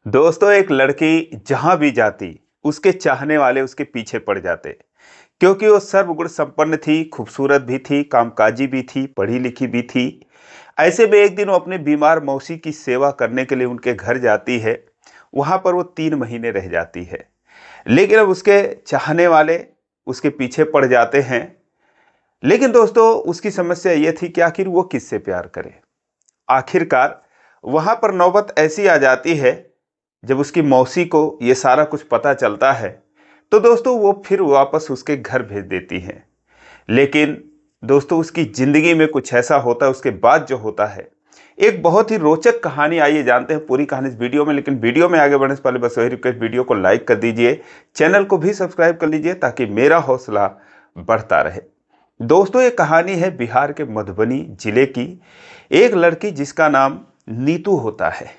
दोस्तों, एक लड़की जहां भी जाती उसके चाहने वाले उसके पीछे पड़ जाते। क्योंकि वो सर्वगुण संपन्न थी, खूबसूरत भी थी, कामकाजी भी थी, पढ़ी लिखी भी थी। ऐसे में एक दिन वो अपने बीमार मौसी की सेवा करने के लिए उनके घर जाती है। वहां पर वो 3 महीने रह जाती है। लेकिन अब उसके चाहने वाले उसके पीछे पड़ जाते हैं। लेकिन दोस्तों, उसकी समस्या ये थी कि आखिर वो किससे प्यार करे। आखिरकार वहां पर नौबत ऐसी आ जाती है, जब उसकी मौसी को ये सारा कुछ पता चलता है, तो दोस्तों वो फिर वापस उसके घर भेज देती हैं। लेकिन दोस्तों, उसकी ज़िंदगी में कुछ ऐसा होता है उसके बाद जो होता है, एक बहुत ही रोचक कहानी। आइए जानते हैं पूरी कहानी इस वीडियो में। लेकिन वीडियो में आगे बढ़ने से पहले बस वही रिक्वेस्ट, वीडियो को लाइक कर दीजिए, चैनल को भी सब्सक्राइब कर लीजिए ताकि मेरा हौसला बढ़ता रहे। दोस्तों, ये कहानी है बिहार के मधुबनी जिले की एक लड़की जिसका नाम नीतू होता है।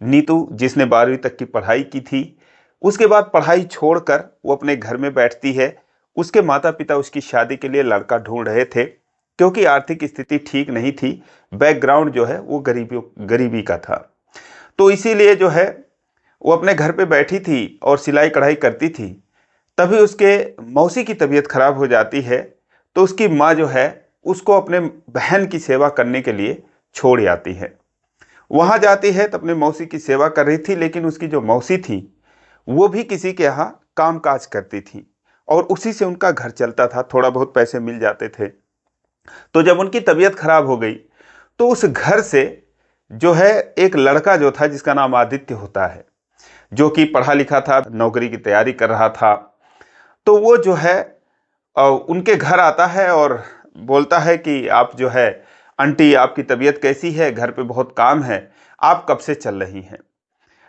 नीतू, जिसने 12वीं तक की पढ़ाई की थी। उसके बाद पढ़ाई छोड़कर वो अपने घर में बैठती है। उसके माता पिता उसकी शादी के लिए लड़का ढूंढ रहे थे, क्योंकि आर्थिक स्थिति ठीक नहीं थी। बैकग्राउंड जो है वो गरीबी का था। तो इसीलिए जो है वो अपने घर पे बैठी थी और सिलाई कढ़ाई करती थी। तभी उसके मौसी की तबीयत खराब हो जाती है। तो उसकी माँ जो है उसको अपने बहन की सेवा करने के लिए छोड़ आती है। वहां जाती है तो अपने मौसी की सेवा कर रही थी। लेकिन उसकी जो मौसी थी वो भी किसी के यहाँ काम काज करती थी और उसी से उनका घर चलता था, थोड़ा बहुत पैसे मिल जाते थे। तो जब उनकी तबीयत खराब हो गई तो उस घर से जो है एक लड़का जो था, जिसका नाम आदित्य होता है, जो कि पढ़ा लिखा था, नौकरी की तैयारी कर रहा था। तो वो जो है उनके घर आता है और बोलता है कि आप जो है, आंटी आपकी तबीयत कैसी है, घर पे बहुत काम है, आप कब से चल रही हैं।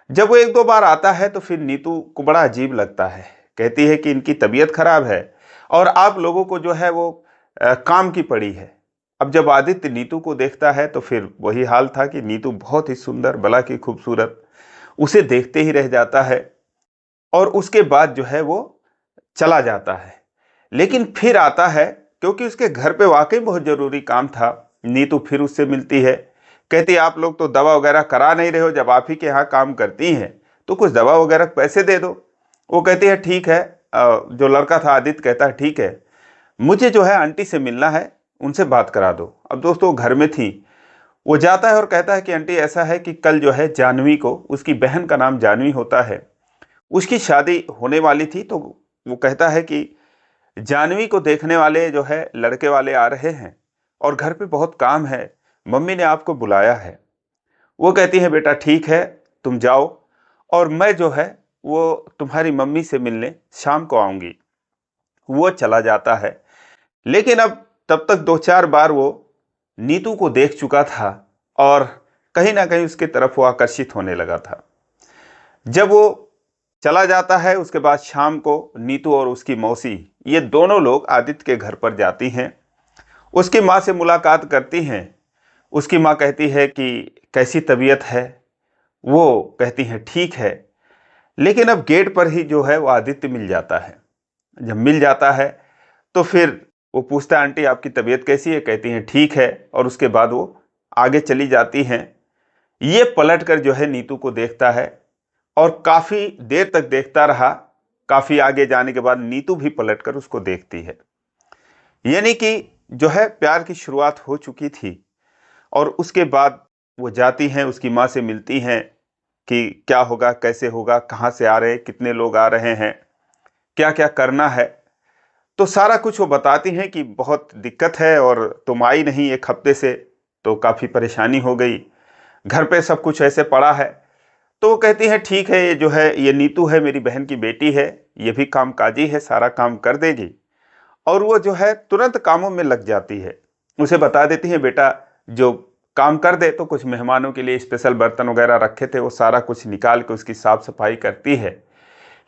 जब वो एक दो बार आता है तो फिर नीतू को बड़ा अजीब लगता है। कहती है कि इनकी तबीयत खराब है और आप लोगों को जो है वो काम की पड़ी है। अब जब आदित्य नीतू को देखता है तो फिर वही हाल था कि नीतू बहुत ही सुंदर, भला की खूबसूरत, उसे देखते ही रह जाता है। और उसके बाद जो है वो चला जाता है। लेकिन फिर आता है, क्योंकि उसके घर पे वाकई बहुत जरूरी काम था। नीतू फिर उससे मिलती है। कहती है, आप लोग तो दवा वगैरह करा नहीं रहे हो, जब आप ही के यहाँ काम करती हैं तो कुछ दवा वगैरह पैसे दे दो। वो कहती है ठीक है। जो लड़का था आदित्य कहता है ठीक है, मुझे जो है आंटी से मिलना है, उनसे बात करा दो। अब दोस्तों वो घर में थी। वो जाता है और कहता है कि आंटी ऐसा है कि कल जो है जानवी को, उसकी बहन का नाम जानवी होता है, उसकी शादी होने वाली थी। तो वो कहता है कि जानवी को देखने वाले जो है लड़के वाले आ रहे हैं और घर पे बहुत काम है, मम्मी ने आपको बुलाया है। वो कहती है बेटा ठीक है, तुम जाओ और मैं जो है वो तुम्हारी मम्मी से मिलने शाम को आऊंगी। वो चला जाता है। लेकिन अब तब तक दो चार बार वो नीतू को देख चुका था और कहीं ना कहीं उसके तरफ वो आकर्षित होने लगा था। जब वो चला जाता है उसके बाद शाम को नीतू और उसकी मौसी, ये दोनों लोग आदित्य के घर पर जाती हैं। उसकी माँ से मुलाकात करती हैं। उसकी माँ कहती है कि कैसी तबीयत है। वो कहती हैं ठीक है। लेकिन अब गेट पर ही जो है वो आदित्य मिल जाता है। जब मिल जाता है तो फिर वो पूछता है आंटी आपकी तबीयत कैसी है। कहती हैं ठीक है। और उसके बाद वो आगे चली जाती हैं। ये पलट कर जो है नीतू को देखता है और काफी देर तक देखता रहा। काफी आगे जाने के बाद नीतू भी पलटकर उसको देखती है। यानी कि जो है प्यार की शुरुआत हो चुकी थी। और उसके बाद वो जाती हैं, उसकी माँ से मिलती हैं कि क्या होगा, कैसे होगा, कहाँ से आ रहे हैं, कितने लोग आ रहे हैं, क्या क्या करना है। तो सारा कुछ वो बताती हैं कि बहुत दिक्कत है और तुम आई नहीं 1 हफ्ते से, तो काफ़ी परेशानी हो गई, घर पे सब कुछ ऐसे पड़ा है। तो वो कहती है ठीक है, ये जो है ये नीतू है, मेरी बहन की बेटी है, ये भी कामकाजी है, सारा काम कर देगी। और वो जो है तुरंत कामों में लग जाती है। उसे बता देती है बेटा जो काम कर दे। तो कुछ मेहमानों के लिए स्पेशल बर्तन वगैरह रखे थे, वो सारा कुछ निकाल के उसकी साफ सफाई करती है।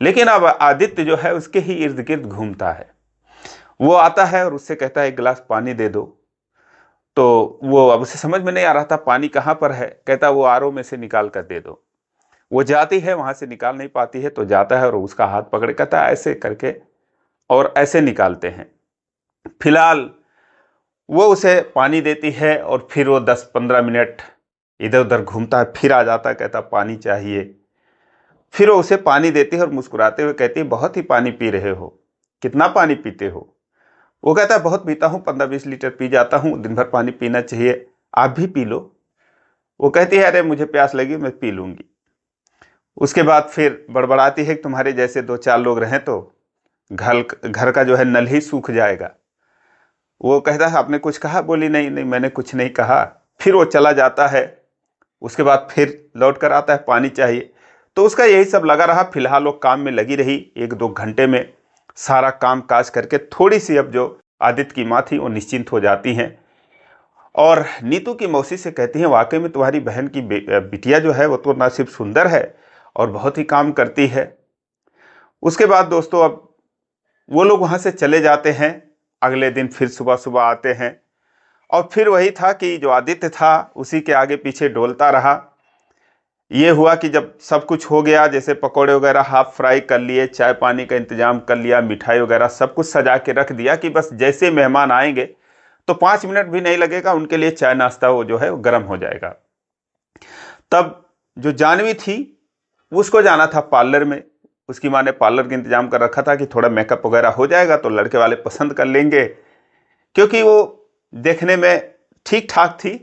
लेकिन अब आदित्य जो है उसके ही इर्द गिर्द घूमता है। वो आता है और उससे कहता है एक गिलास पानी दे दो। तो वो, अब उसे समझ में नहीं आ रहा था पानी कहाँ पर है। कहता वो आरओ में से निकाल कर दे दो। वो जाती है, वहां से निकाल नहीं पाती है, तो जाता है और उसका हाथ पकड़, कहता है ऐसे करके, और ऐसे निकालते हैं। फिलहाल वो उसे पानी देती है और फिर वो 10-15 मिनट इधर उधर घूमता है, फिर आ जाता है, कहता पानी चाहिए। फिर वो उसे पानी देती है और मुस्कुराते हुए कहती है, बहुत ही पानी पी रहे हो, कितना पानी पीते हो? वो कहता है, बहुत पीता हूँ, 15-20 लीटर पी जाता हूँ, दिन भर पानी पीना चाहिए, आप भी पी लो। वो कहती है, अरे मुझे प्यास लगी, मैं पी लूंगी। उसके बाद फिर बड़बड़ाती है कि तुम्हारे जैसे 2-4 लोग रहें तो घर घर का जो है नल ही सूख जाएगा। वो कहता है, आपने कुछ कहा? बोली, नहीं नहीं, मैंने कुछ नहीं कहा। फिर वो चला जाता है। उसके बाद फिर लौट कर आता है, पानी चाहिए। तो उसका यही सब लगा रहा। फिलहाल वो काम में लगी रही। 1-2 घंटे में सारा काम काज करके थोड़ी सी अब जो आदित्य की माँ थी वो निश्चिंत हो जाती हैं और नीतू की मौसी से कहती हैं, वाकई में तुम्हारी बहन की बिटिया जो है वो तो ना सिर्फ सुंदर है और बहुत ही काम करती है। उसके बाद दोस्तों अब वो लोग वहाँ से चले जाते हैं। अगले दिन फिर सुबह सुबह आते हैं और फिर वही था कि जो आदित्य था उसी के आगे पीछे डोलता रहा। ये हुआ कि जब सब कुछ हो गया, जैसे पकौड़े वगैरह हाफ फ्राई कर लिए, चाय पानी का इंतजाम कर लिया, मिठाई वगैरह सब कुछ सजा के रख दिया कि बस जैसे मेहमान आएंगे तो 5 मिनट भी नहीं लगेगा, उनके लिए चाय नाश्ता वो जो है वो गर्म हो जाएगा। तब जो जानवी थी उसको जाना था पार्लर में। उसकी माँ ने पार्लर का इंतजाम कर रखा था कि थोड़ा मेकअप वगैरह हो जाएगा तो लड़के वाले पसंद कर लेंगे, क्योंकि वो देखने में ठीक ठाक थी,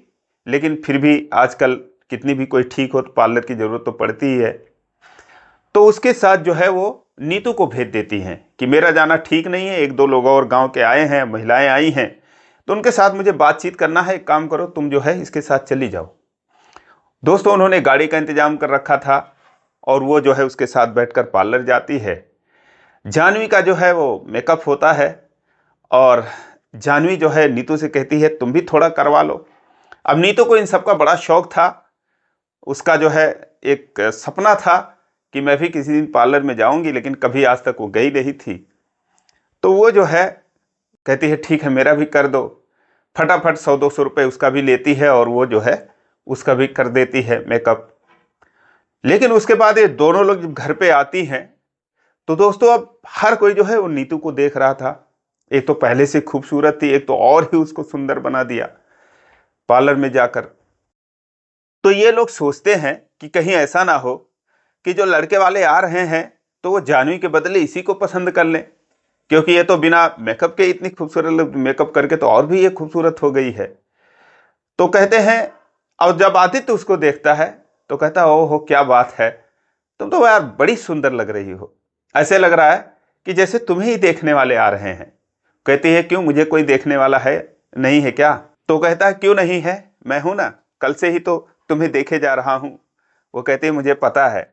लेकिन फिर भी आजकल कितनी भी कोई ठीक हो तो पार्लर की ज़रूरत तो पड़ती ही है। तो उसके साथ जो है वो नीतू को भेज देती हैं कि मेरा जाना ठीक नहीं है, 1-2 लोग और गांव के आए हैं, महिलाएं आई हैं, तो उनके साथ मुझे बातचीत करना है, एक काम करो तुम जो है इसके साथ चली जाओ। दोस्तों उन्होंने गाड़ी का इंतजाम कर रखा था और वो जो है उसके साथ बैठकर पार्लर जाती है। जानवी का जो है वो मेकअप होता है और जानवी जो है नीतू से कहती है, तुम भी थोड़ा करवा लो। अब नीतू को इन सब का बड़ा शौक था। उसका जो है एक सपना था कि मैं भी किसी दिन पार्लर में जाऊंगी, लेकिन कभी आज तक वो गई नहीं थी। तो वो जो है कहती है, ठीक है मेरा भी कर दो। फटाफट 100-200 रुपये उसका भी लेती है और वो जो है उसका भी कर देती है मेकअप। लेकिन उसके बाद ये दोनों लोग जब घर पे आती हैं तो दोस्तों अब हर कोई जो है वो नीतू को देख रहा था। एक तो पहले से खूबसूरत थी, एक तो और ही उसको सुंदर बना दिया पार्लर में जाकर। तो ये लोग सोचते हैं कि कहीं ऐसा ना हो कि जो लड़के वाले आ रहे हैं तो वो जानवी के बदले इसी को पसंद कर लें, क्योंकि ये तो बिना मेकअप के इतनी खूबसूरत, मेकअप करके तो और भी ये खूबसूरत हो गई है। तो कहते हैं, और जब आदित्य उसको देखता है तो कहता है, ओहो क्या बात है, तुम तो यार बड़ी सुंदर लग रही हो, ऐसे लग रहा है कि जैसे तुम्हें ही देखने वाले आ रहे हैं। कहती है, क्यों, मुझे कोई देखने वाला है नहीं है क्या? तो कहता है, क्यों नहीं है, मैं हूं ना, कल से ही तो तुम्हें देखे जा रहा हूं। वो कहती है, मुझे पता है।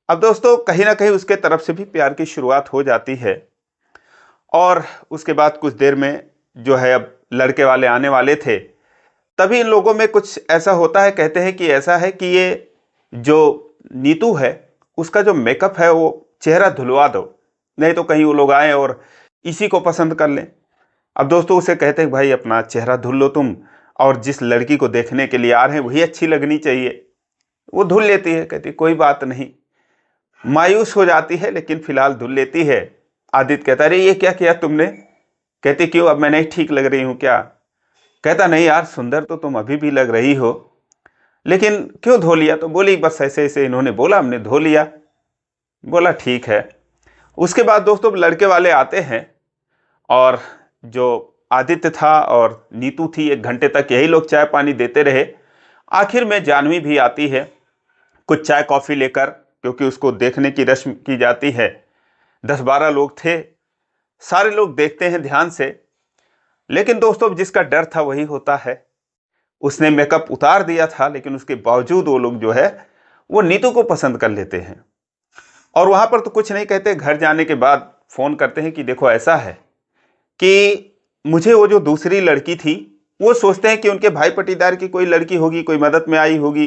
अब दोस्तों कहीं ना कहीं उसके तरफ से भी प्यार की शुरुआत हो जाती है और उसके बाद कुछ देर में जो है अब लड़के वाले आने वाले थे, तभी इन लोगों में कुछ ऐसा होता है। कहते हैं कि ऐसा है कि ये जो नीतू है उसका जो मेकअप है वो चेहरा धुलवा दो, नहीं तो कहीं वो लोग आए और इसी को पसंद कर लें। अब दोस्तों उसे कहते हैं, भाई अपना चेहरा धुल लो तुम, और जिस लड़की को देखने के लिए आ रहे हैं वही अच्छी लगनी चाहिए। वो धुल लेती है, कहती कोई बात नहीं, मायूस हो जाती है लेकिन फिलहाल धुल लेती है। आदित्य कहता है, अरे ये क्या किया तुमने? कहती, क्यों, अब मैं नहीं ठीक लग रही हूँ क्या? कहता, नहीं यार, सुंदर तो तुम अभी भी लग रही हो, लेकिन क्यों धो लिया? तो बोली, बस ऐसे ऐसे इन्होंने बोला, हमने धो लिया। बोला ठीक है। उसके बाद दोस्तों लड़के वाले आते हैं और जो आदित्य था और नीतू थी, 1 घंटे तक यही लोग चाय पानी देते रहे। आखिर में जानवी भी आती है कुछ चाय कॉफ़ी लेकर, क्योंकि उसको देखने की रस्म की जाती है। 10-12 लोग थे, सारे लोग देखते हैं ध्यान से। लेकिन दोस्तों जिसका डर था वही होता है। उसने मेकअप उतार दिया था, लेकिन उसके बावजूद वो लोग जो है वो नीतू को पसंद कर लेते हैं और वहां पर तो कुछ नहीं कहते। घर जाने के बाद फोन करते हैं कि देखो ऐसा है कि मुझे वो जो दूसरी लड़की थी, वो सोचते हैं कि उनके भाई पटीदार की कोई लड़की होगी, कोई मदद में आई होगी।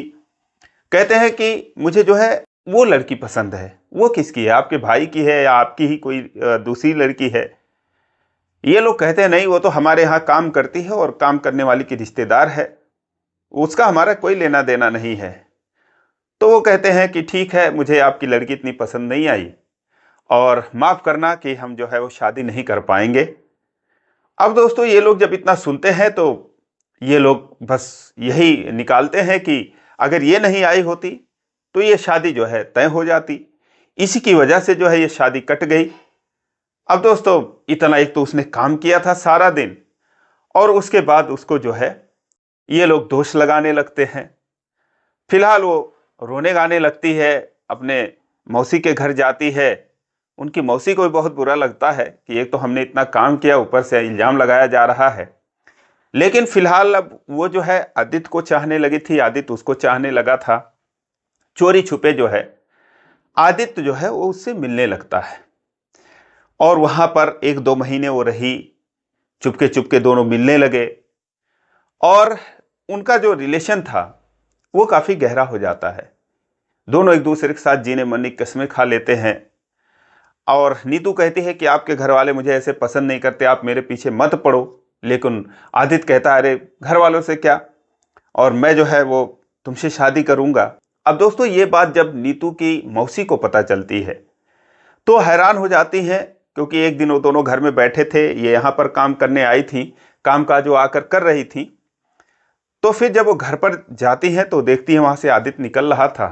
कहते हैं कि मुझे जो है वो लड़की पसंद है। वो किसकी है, आपके भाई की है या आपकी ही कोई दूसरी लड़की है? ये लोग कहते हैं, नहीं, वो तो हमारे यहाँ काम करती है और काम करने वाली की रिश्तेदार है, उसका हमारा कोई लेना देना नहीं है। तो वो कहते हैं कि ठीक है, मुझे आपकी लड़की इतनी पसंद नहीं आई और माफ़ करना कि हम जो है वो शादी नहीं कर पाएंगे। अब दोस्तों ये लोग जब इतना सुनते हैं तो ये लोग बस यही निकालते हैं कि अगर ये नहीं आई होती तो ये शादी जो है तय हो जाती। इसी की वजह से जो है ये शादी कट गई। अब दोस्तों इतना, एक तो उसने काम किया था सारा दिन, और उसके बाद उसको जो है ये लोग दोष लगाने लगते हैं। फिलहाल वो रोने गाने लगती है, अपने मौसी के घर जाती है। उनकी मौसी को भी बहुत बुरा लगता है कि एक तो हमने इतना काम किया, ऊपर से इल्जाम लगाया जा रहा है। लेकिन फिलहाल अब वो जो है आदित्य को चाहने लगी थी, आदित्य उसको चाहने लगा था। चोरी छुपे जो है आदित्य जो है वो उससे मिलने लगता है, और वहां पर 1-2 महीने वो रही, चुपके चुपके दोनों मिलने लगे, और उनका जो रिलेशन था वो काफी गहरा हो जाता है। दोनों एक दूसरे के साथ जीने मरने की कस्में खा लेते हैं। और नीतू कहती है कि आपके घर वाले मुझे ऐसे पसंद नहीं करते, आप मेरे पीछे मत पड़ो। लेकिन आदित्य कहता है, अरे घर वालों से क्या, और मैं जो है वो तुमसे शादी करूंगा। अब दोस्तों ये बात जब नीतू की मौसी को पता चलती है तो हैरान हो जाती है, क्योंकि एक दिन वो दोनों घर में बैठे थे, ये यहाँ पर काम करने आई थी, काम काज वो आकर कर रही थी। तो फिर जब वो घर पर जाती हैं तो देखती है वहां से आदित्य निकल रहा था।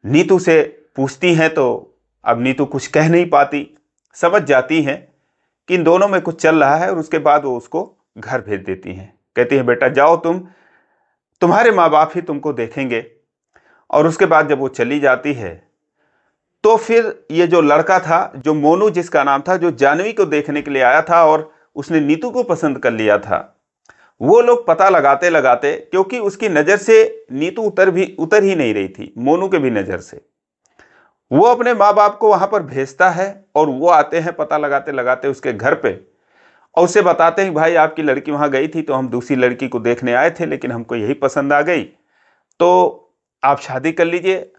नीतू से पूछती हैं तो अब नीतू कुछ कह नहीं पाती, समझ जाती हैं कि इन दोनों में कुछ चल रहा है, और उसके बाद वो उसको घर भेज देती हैं। कहती है बेटा जाओ तुम, तुम्हारे माँ बाप ही तुमको देखेंगे। और उसके बाद जब वो चली जाती है तो फिर ये जो लड़का था, जो मोनू जिसका नाम था, जो जानवी को देखने के लिए आया था और उसने नीतू को पसंद कर लिया था, वो लोग पता लगाते लगाते, क्योंकि उसकी नजर से नीतू उतर ही नहीं रही थी, मोनू के भी नजर से, वो अपने माँ बाप को वहां पर भेजता है, और वो आते हैं पता लगाते लगाते उसके घर पे, और उसे बताते हैं भाई आपकी लड़की वहां गई थी तो हम दूसरी लड़की को देखने आए थे, लेकिन हमको यही पसंद आ गई, तो आप शादी कर लीजिए।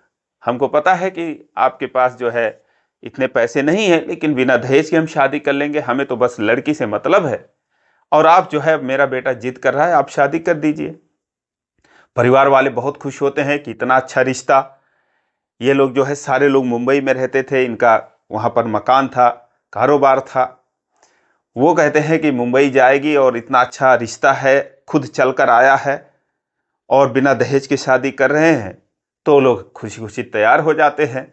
हमको पता है कि आपके पास जो है इतने पैसे नहीं है, लेकिन बिना दहेज के हम शादी कर लेंगे, हमें तो बस लड़की से मतलब है, और आप जो है मेरा बेटा जिद कर रहा है, आप शादी कर दीजिए। परिवार वाले बहुत खुश होते हैं कि इतना अच्छा रिश्ता। ये लोग जो है सारे लोग मुंबई में रहते थे, इनका वहाँ पर मकान था, कारोबार था। वो कहते हैं कि मुंबई जाएगी और इतना अच्छा रिश्ता है, खुद चलकर आया है और बिना दहेज की शादी कर रहे हैं, तो लोग खुशी खुशी तैयार हो जाते हैं।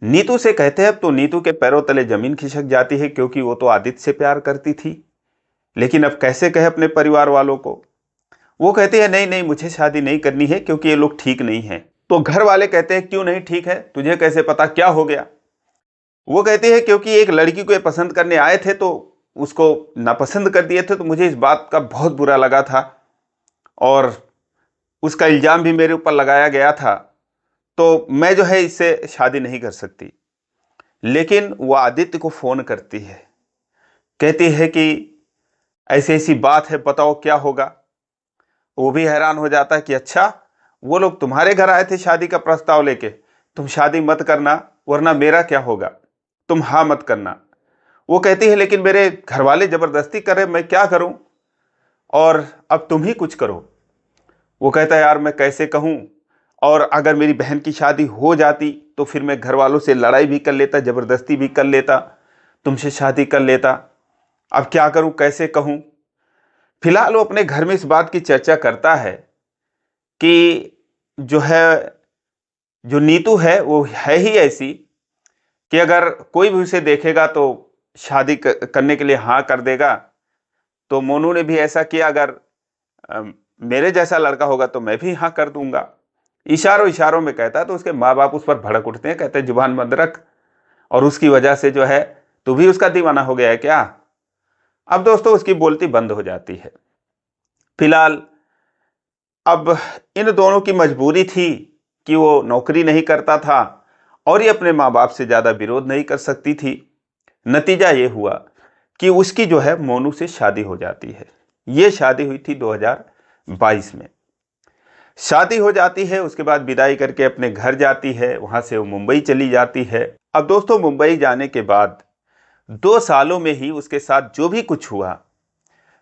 नीतू से कहते हैं, तो नीतू के पैरों तले जमीन खिसक जाती है, क्योंकि वो तो आदित्य से प्यार करती थी, लेकिन अब कैसे कहे अपने परिवार वालों को। वो कहती है नहीं नहीं मुझे शादी नहीं करनी है, क्योंकि ये लोग ठीक नहीं है। तो घर वाले कहते हैं क्यों नहीं ठीक है, तुझे कैसे पता, क्या हो गया। वो कहती है क्योंकि एक लड़की को ये पसंद करने आए थे तो उसको नापसंद कर दिए थे, तो मुझे इस बात का बहुत बुरा लगा था, और उसका इल्जाम भी मेरे ऊपर लगाया गया था, तो मैं जो है इससे शादी नहीं कर सकती। लेकिन वो आदित्य को फोन करती है, कहती है कि ऐसी ऐसी बात है, बताओ क्या होगा। वो भी हैरान हो जाता है कि अच्छा, वो लोग तुम्हारे घर आए थे शादी का प्रस्ताव लेके, तुम शादी मत करना वरना मेरा क्या होगा, तुम हाँ मत करना। वो कहती है लेकिन मेरे घर वाले जबरदस्ती कर रहे, मैं क्या करूं, और अब तुम ही कुछ करो। वो कहता है यार मैं कैसे कहूं, और अगर मेरी बहन की शादी हो जाती तो फिर मैं घर वालों से लड़ाई भी कर लेता, जबरदस्ती भी कर लेता, तुमसे शादी कर लेता, अब क्या करूं, कैसे कहूं। फिलहाल वो अपने घर में इस बात की चर्चा करता है कि जो है, जो नीतू है वो है ही ऐसी कि अगर कोई भी उसे देखेगा तो शादी करने के लिए हाँ कर देगा। तो मोनू ने भी ऐसा किया, अगर मेरे जैसा लड़का होगा तो मैं भी हाँ कर दूंगा। इशारों इशारों में कहता है, तो उसके माँ बाप उस पर भड़क उठते हैं, कहते हैं जुबान बंद रख, और उसकी वजह से जो है तू भी उसका दीवाना हो गया है क्या। अब दोस्तों उसकी बोलती बंद हो जाती है। फिलहाल अब इन दोनों की मजबूरी थी कि वो नौकरी नहीं करता था और ये अपने माँ बाप से ज़्यादा विरोध नहीं कर सकती थी। नतीजा ये हुआ कि उसकी जो है मोनू से शादी हो जाती है। ये शादी हुई थी 2022 में। शादी हो जाती है, उसके बाद विदाई करके अपने घर जाती है, वहाँ से वो मुंबई चली जाती है। अब दोस्तों मुंबई जाने के बाद 2 सालों में ही उसके साथ जो भी कुछ हुआ,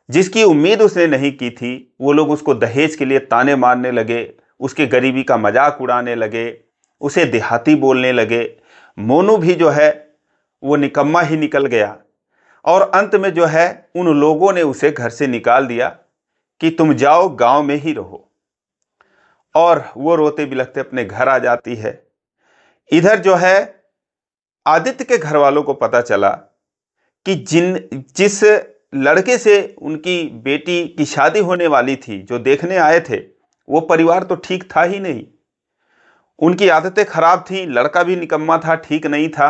जिसकी उम्मीद उसने नहीं की थी, वो लोग उसको दहेज के लिए ताने मारने लगे, उसके गरीबी का मजाक उड़ाने लगे, उसे देहाती बोलने लगे। मोनू भी जो है वो निकम्मा ही निकल गया, और अंत में जो है उन लोगों ने उसे घर से निकाल दिया कि तुम जाओ गांव में ही रहो, और वो रोते बिलखते अपने घर आ जाती है। इधर जो है आदित्य के घर वालों को पता चला कि जिस लड़के से उनकी बेटी की शादी होने वाली थी, जो देखने आए थे, वो परिवार तो ठीक था ही नहीं। उनकी आदतें खराब थी, लड़का भी निकम्मा था, ठीक नहीं था।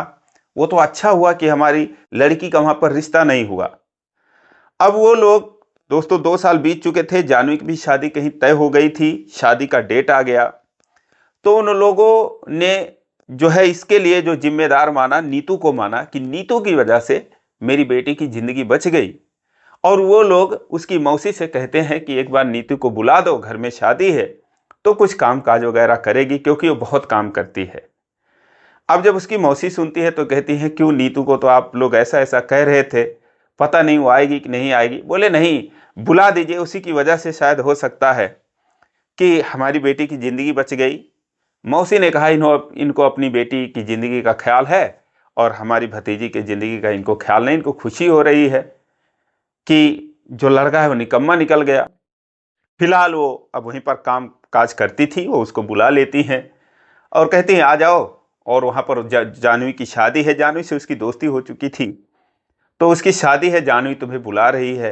वो तो अच्छा हुआ कि हमारी लड़की का वहां पर रिश्ता नहीं हुआ। अब वो लोग दोस्तों 2 साल बीत चुके थे, जानवी की भी शादी कहीं तय हो गई थी, शादी का डेट आ गया। तो उन लोगों ने जो है इसके लिए जो जिम्मेदार माना, नीतू को माना कि नीतू की वजह से मेरी बेटी की जिंदगी बच गई। और वो लोग उसकी मौसी से कहते हैं कि एक बार नीतू को बुला दो, घर में शादी है तो कुछ काम काज वगैरह करेगी, क्योंकि वो बहुत काम करती है। अब जब उसकी मौसी सुनती है तो कहती है, क्यों, नीतू को तो आप लोग ऐसा ऐसा कह रहे थे, पता नहीं वो आएगी कि नहीं आएगी। बोले नहीं, बुला दीजिए, उसी की वजह से शायद हो सकता है कि हमारी बेटी की जिंदगी बच गई। मौसी ने कहा, इनको अपनी बेटी की जिंदगी का ख्याल है और हमारी भतीजी की जिंदगी का इनको ख्याल नहीं। इनको खुशी हो रही है कि जो लड़का है वो निकम्मा निकल गया। फिलहाल वो अब वहीं पर काम काज करती थी, वो उसको बुला लेती हैं और कहती हैं आ जाओ। और वहाँ पर जानवी की शादी है, जानवी से उसकी दोस्ती हो चुकी थी, तो उसकी शादी है, जानवी तुम्हें बुला रही है।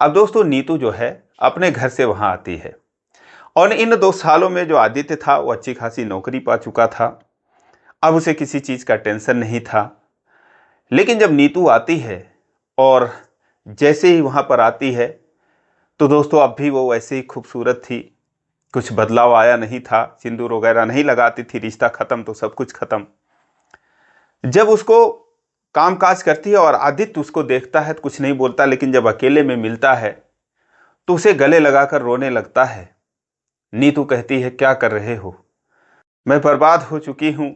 अब दोस्तों नीतू जो है अपने घर से वहाँ आती है और इन 2 सालों में जो आदित्य था वो अच्छी खासी नौकरी पा चुका था। अब उसे किसी चीज़ का टेंशन नहीं था। लेकिन जब नीतू आती है और जैसे ही वहाँ पर आती है तो दोस्तों अब भी वो वैसे ही खूबसूरत थी, कुछ बदलाव आया नहीं था, सिंदूर वगैरह नहीं लगाती थी, रिश्ता खत्म तो सब कुछ खत्म। जब उसको काम काज करती है और आदित्य उसको देखता है तो कुछ नहीं बोलता, लेकिन जब अकेले में मिलता है तो उसे गले लगाकर रोने लगता है। नीतू कहती है, क्या कर रहे हो, मैं बर्बाद हो चुकी हूँ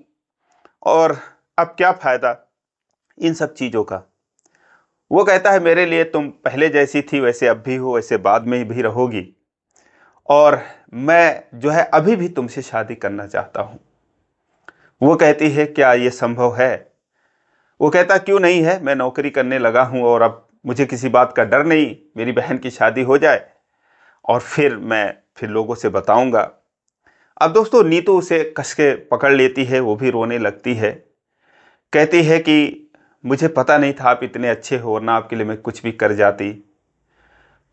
और अब क्या फायदा इन सब चीज़ों का। वो कहता है, मेरे लिए तुम पहले जैसी थी वैसे अब भी हो, वैसे बाद में भी रहोगी, और मैं जो है अभी भी तुमसे शादी करना चाहता हूँ। वो कहती है, क्या ये संभव है। वो कहता, क्यों नहीं है, मैं नौकरी करने लगा हूँ और अब मुझे किसी बात का डर नहीं, मेरी बहन की शादी हो जाए और फिर लोगों से बताऊंगा। अब दोस्तों नीतू उसे कस के पकड़ लेती है, वो भी रोने लगती है, कहती है कि मुझे पता नहीं था आप इतने अच्छे हो, वरना आपके लिए मैं कुछ भी कर जाती।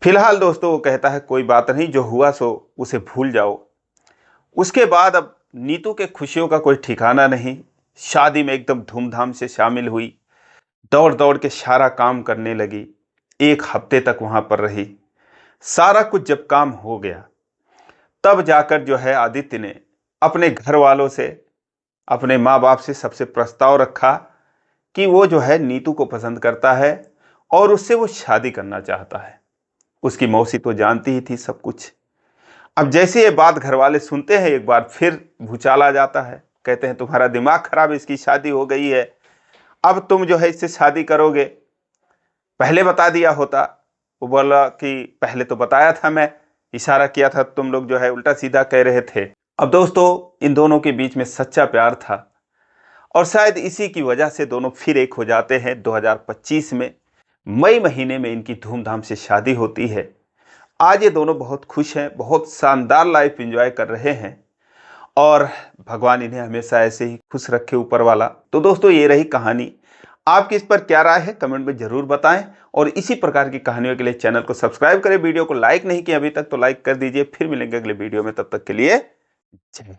फिलहाल दोस्तों वो कहता है, कोई बात नहीं, जो हुआ सो उसे भूल जाओ। उसके बाद अब नीतू के खुशियों का कोई ठिकाना नहीं। शादी में एकदम धूमधाम से शामिल हुई, दौड़ दौड़ के सारा काम करने लगी, 1 हफ्ते तक वहां पर रही। सारा कुछ जब काम हो गया तब जाकर जो है आदित्य ने अपने घर वालों से, अपने माँ बाप से सबसे प्रस्ताव रखा कि वो जो है नीतू को पसंद करता है और उससे वो शादी करना चाहता है। उसकी मौसी तो जानती ही थी सब कुछ। अब जैसे ये बात घर वाले सुनते हैं, एक बार फिर भूचाल आ जाता है। कहते हैं, तुम्हारा दिमाग खराब है, इसकी शादी हो गई है, अब तुम जो है इससे शादी करोगे, पहले बता दिया होता। वो बोला कि पहले तो बताया था, मैं इशारा किया था, तुम लोग जो है उल्टा सीधा कह रहे थे। अब दोस्तों इन दोनों के बीच में सच्चा प्यार था और शायद इसी की वजह से दोनों फिर एक हो जाते हैं। 2025 में मई महीने में इनकी धूमधाम से शादी होती है। आज ये दोनों बहुत खुश हैं, बहुत शानदार लाइफ एंजॉय कर रहे हैं और भगवान इन्हें हमेशा ऐसे ही खुश रखे, ऊपर वाला। तो दोस्तों ये रही कहानी। आपकी इस पर क्या राय है कमेंट में जरूर बताएं और इसी प्रकार की कहानियों के लिए चैनल को सब्सक्राइब करें। वीडियो को लाइक नहीं किया अभी तक तो लाइक कर दीजिए। फिर मिलेंगे अगले वीडियो में, तब तक के लिए जय हिंद।